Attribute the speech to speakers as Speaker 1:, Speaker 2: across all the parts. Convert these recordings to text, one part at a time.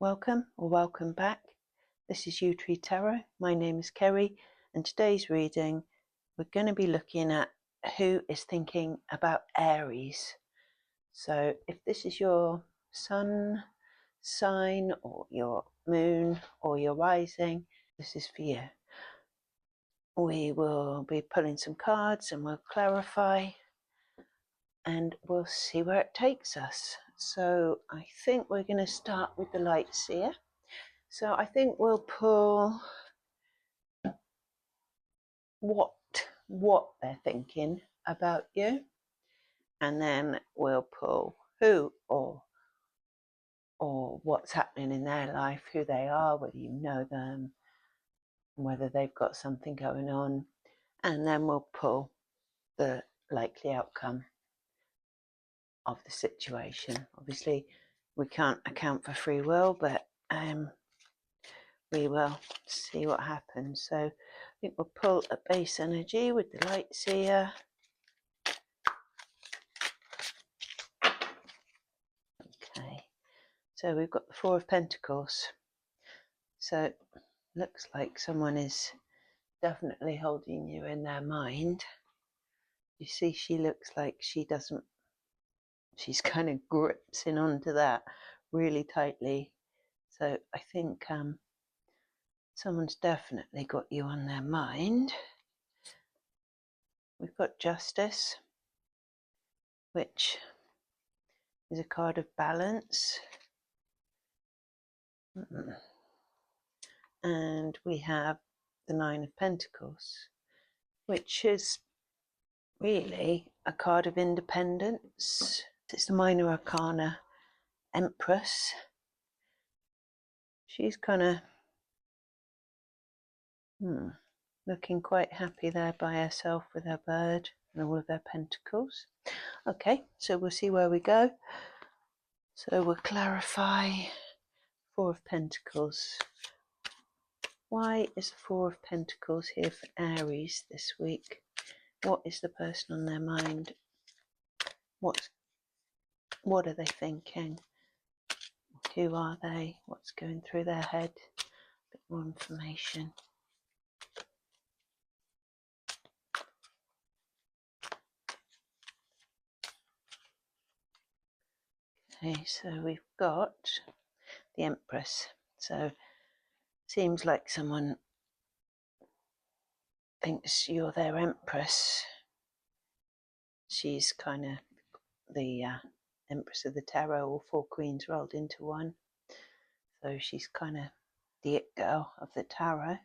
Speaker 1: Welcome or welcome back. This is U-Tree Tarot. My name is Kerry, and today's reading we're going to be looking at who is thinking about Aries. So if this is your sun sign or your moon or your rising, this is for you. We will be pulling some cards and we'll clarify and we'll see where it takes us. So I think we're going to start with the light seer. So I think we'll pull what they're thinking about you, and then we'll pull who or what's happening in their life, who they are, whether you know them, whether they've got something going on, and then we'll pull the likely outcome of the situation. Obviously we can't account for free will, but we will see what happens. So I think we'll pull a base energy with the light seer. Okay, so we've got the Four of Pentacles. So looks like someone is definitely holding you in their mind. You see, she looks like she's kind of gripping onto that really tightly. So I think someone's definitely got you on their mind. We've got Justice, which is a card of balance. And we have the Nine of Pentacles, which is really a card of independence. It's the Minor Arcana Empress. She's kind of looking quite happy there by herself with her bird and all of her pentacles. Okay, so we'll see where we go. So we'll clarify Four of Pentacles. Why is the Four of Pentacles here for Aries this week? What is the person on their mind? What are they thinking? Who are they? What's going through their head? A bit more information. Okay, so we've got the Empress. So seems like someone thinks you're their Empress. She's kind of the Empress of the Tarot, all four queens rolled into one. So she's kind of the it girl of the Tarot.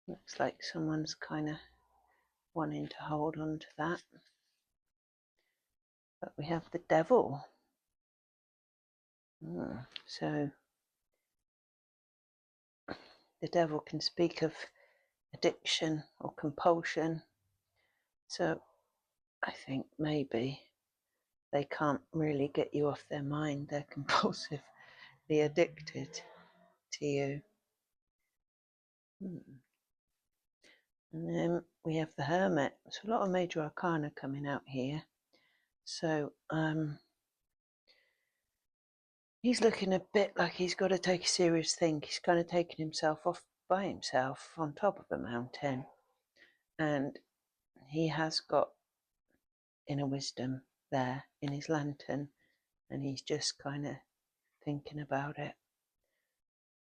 Speaker 1: Looks like someone's kind of wanting to hold on to that. But we have the Devil. So the Devil can speak of addiction or compulsion. So I think maybe they can't really get you off their mind. They're compulsively addicted to you. And then we have the Hermit. So a lot of major arcana coming out here. So he's looking a bit like he's got to take a serious think. He's kind of taking himself off by himself on top of a mountain. And he has got inner wisdom there in his lantern. And he's just kind of thinking about it.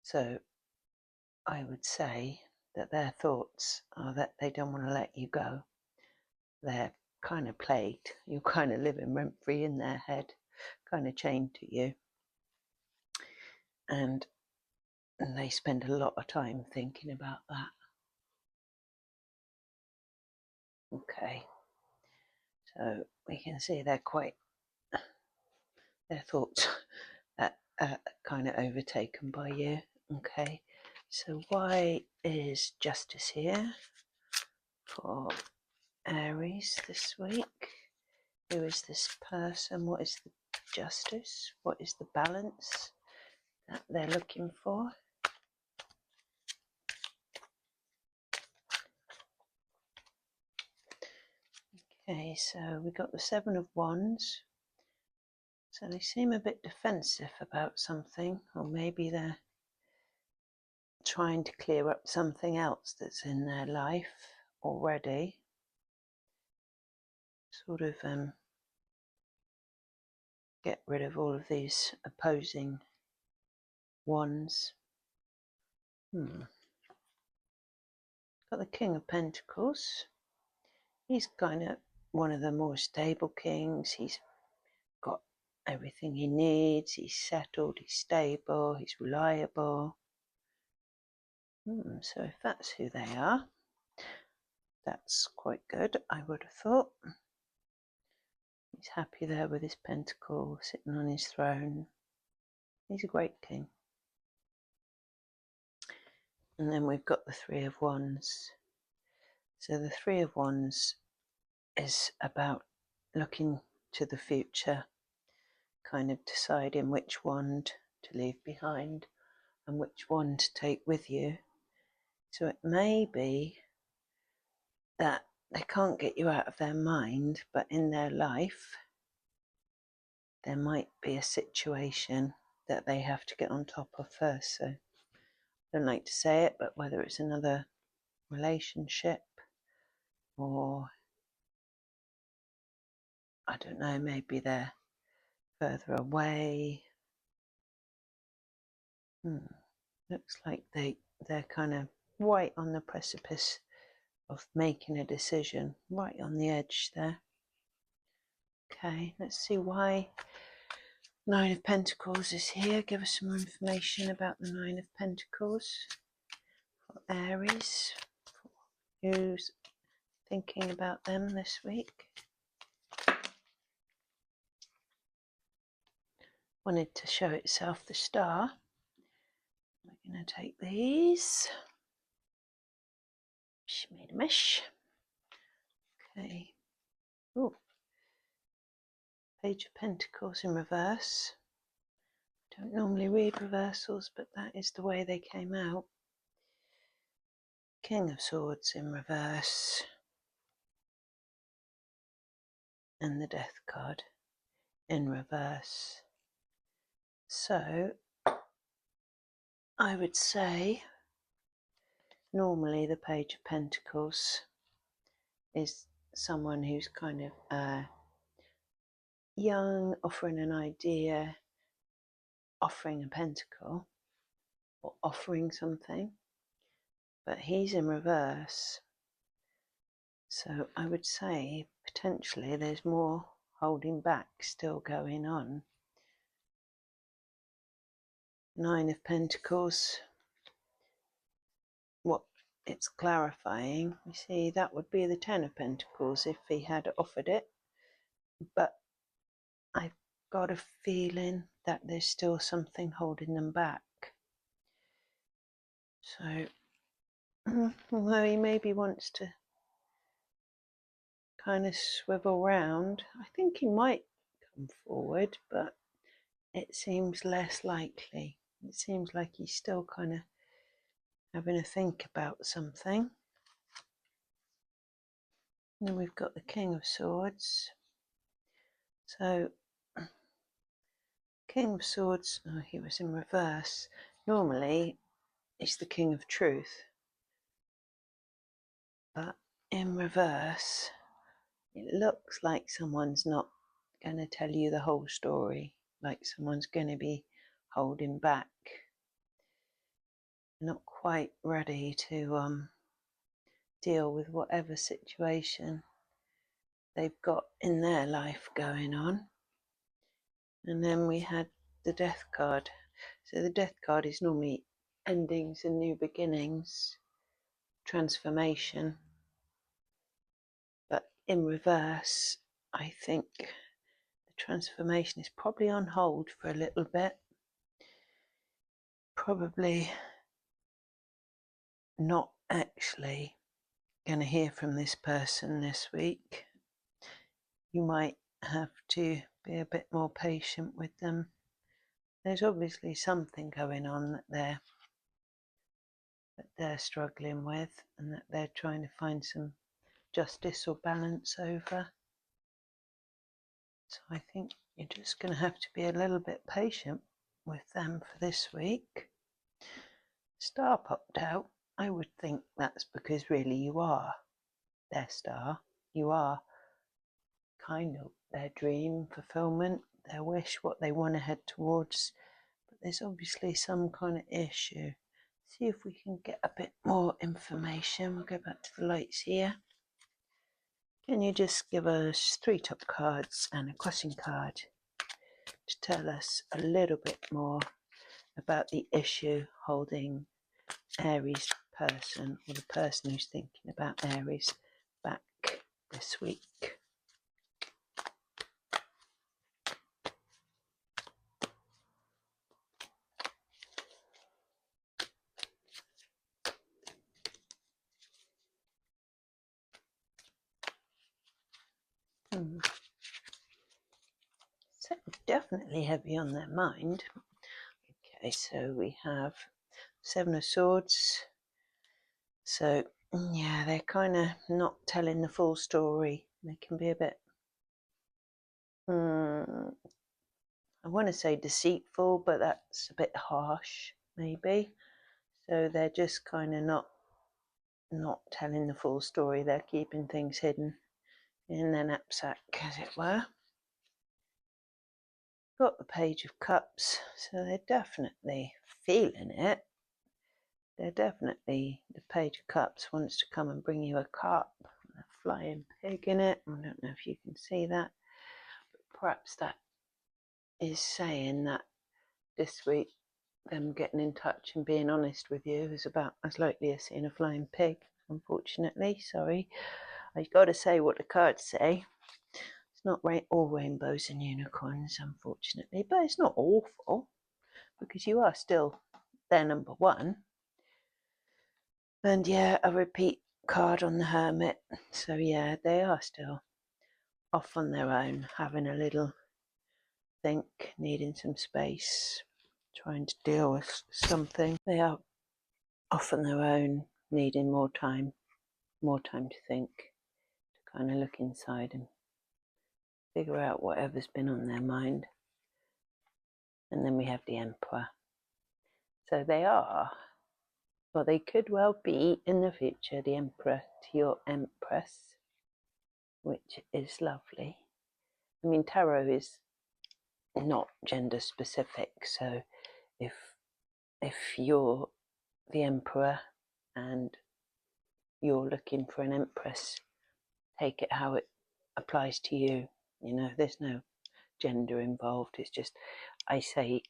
Speaker 1: So I would say that their thoughts are that they don't want to let you go. They're kind of plagued. You're kind of living rent-free in their head, kind of chained to you. And they spend a lot of time thinking about that. Okay. So we can see their thoughts are kind of overtaken by you. Okay. So why is Justice here for Aries this week? Who is this person? What is the justice? What is the balance that they're looking for? Okay, so we got the Seven of Wands. So they seem a bit defensive about something, or maybe they're trying to clear up something else that's in their life already. Sort of get rid of all of these opposing ones. Got the King of Pentacles. He's kind of one of the more stable kings. He's got everything he needs. He's settled, he's stable, he's reliable. So if that's who they are, that's quite good, I would have thought. He's happy there with his pentacle, sitting on his throne. He's a great king. And then we've got the Three of Wands. So the Three of Wands is about looking to the future, kind of deciding which wand to leave behind and which one to take with you. So it may be that they can't get you out of their mind, but in their life there might be a situation that they have to get on top of first. So I don't like to say it, but whether it's another relationship or I don't know, maybe they're further away. Looks like they're kind of right on the precipice of making a decision, right on the edge there. Okay, let's see why Nine of Pentacles is here. Give us some more information about the Nine of Pentacles for Aries. Who's thinking about them this week? Wanted to show itself the star. We're going to take these. Made a mesh. Okay. Oh, Page of Pentacles in reverse. I don't normally read reversals, but that is the way they came out. King of Swords in reverse. And the Death card in reverse. So I would say normally the Page of Pentacles is someone who's kind of young, offering an idea, offering a pentacle, or offering something, but he's in reverse. So I would say potentially there's more holding back still going on. Nine of Pentacles, what it's clarifying, you see, that would be the Ten of Pentacles if he had offered it, but I've got a feeling that there's still something holding them back. So although he maybe wants to kind of swivel round, I think he might come forward, but it seems less likely. It seems like he's still kind of having a think about something. And then we've got the King of Swords. So King of Swords, oh, he was in reverse. Normally it's the King of Truth, but in reverse it looks like someone's not going to tell you the whole story, like someone's going to be holding back, not quite ready to deal with whatever situation they've got in their life going on. And then we had the Death card. So the Death card is normally endings and new beginnings, transformation, but in reverse I think the transformation is probably on hold for a little bit, probably not actually going to hear from this person this week. You might have to be a bit more patient with them. There's obviously something going on that they're struggling with and that they're trying to find some justice or balance over. So I think you're just going to have to be a little bit patient with them for this week. Star popped out. I would think that's because really you are their star. You are kind of their dream fulfillment, their wish, what they want to head towards. But there's obviously some kind of issue. See if we can get a bit more information. We'll go back to the lights here. Can you just give us 3 top cards and a crossing card to tell us a little bit more about the issue holding Aries person, or the person who's thinking about Aries, back this week? So definitely heavy on their mind. Okay, so we have 7 of Swords. So yeah, they're kind of not telling the full story. They can be a bit, I want to say deceitful, but that's a bit harsh, maybe. So they're just kind of not telling the full story. They're keeping things hidden in their knapsack, as it were. Got the Page of Cups, so they're definitely feeling it. They're definitely, the Page of Cups wants to come and bring you a cup, a flying pig in it. I don't know if you can see that, but perhaps that is saying that this week them getting in touch and being honest with you is about as likely as seeing a flying pig, unfortunately. Sorry, I've got to say what the cards say. It's not all rainbows and unicorns, unfortunately, but it's not awful, because you are still their number one. And yeah, a repeat card on the Hermit. So yeah, they are still off on their own, having a little think, needing some space, trying to deal with something. They are off on their own, needing more time to think, to kind of look inside and figure out whatever's been on their mind. And then we have the Emperor. So they are, or they could well be in the future, the Emperor to your Empress, which is lovely. I mean, tarot is not gender specific, so if you're the Emperor and you're looking for an Empress, take it how it applies to you. You know, there's no gender involved. It's just, I say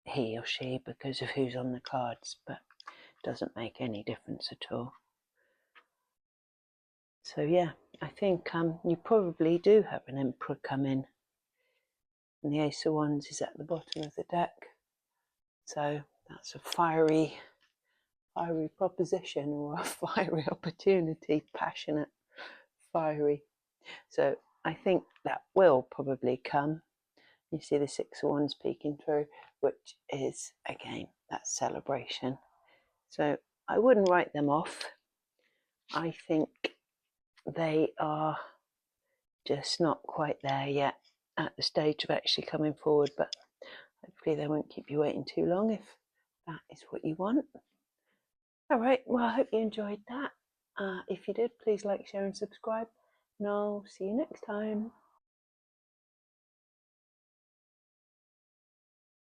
Speaker 1: he or she because of who's on the cards, but it doesn't make any difference at all. So yeah, I think you probably do have an Emperor come in, and the Ace of Wands is at the bottom of the deck. So that's a fiery proposition, or a fiery opportunity, passionate, fiery. So I think that will probably come. You see the Six of Wands peeking through, which is, again, that celebration. So I wouldn't write them off. I think they are just not quite there yet at the stage of actually coming forward, but hopefully they won't keep you waiting too long if that is what you want. All right, well, I hope you enjoyed that. If you did, please like, share and subscribe, and I'll see you next time.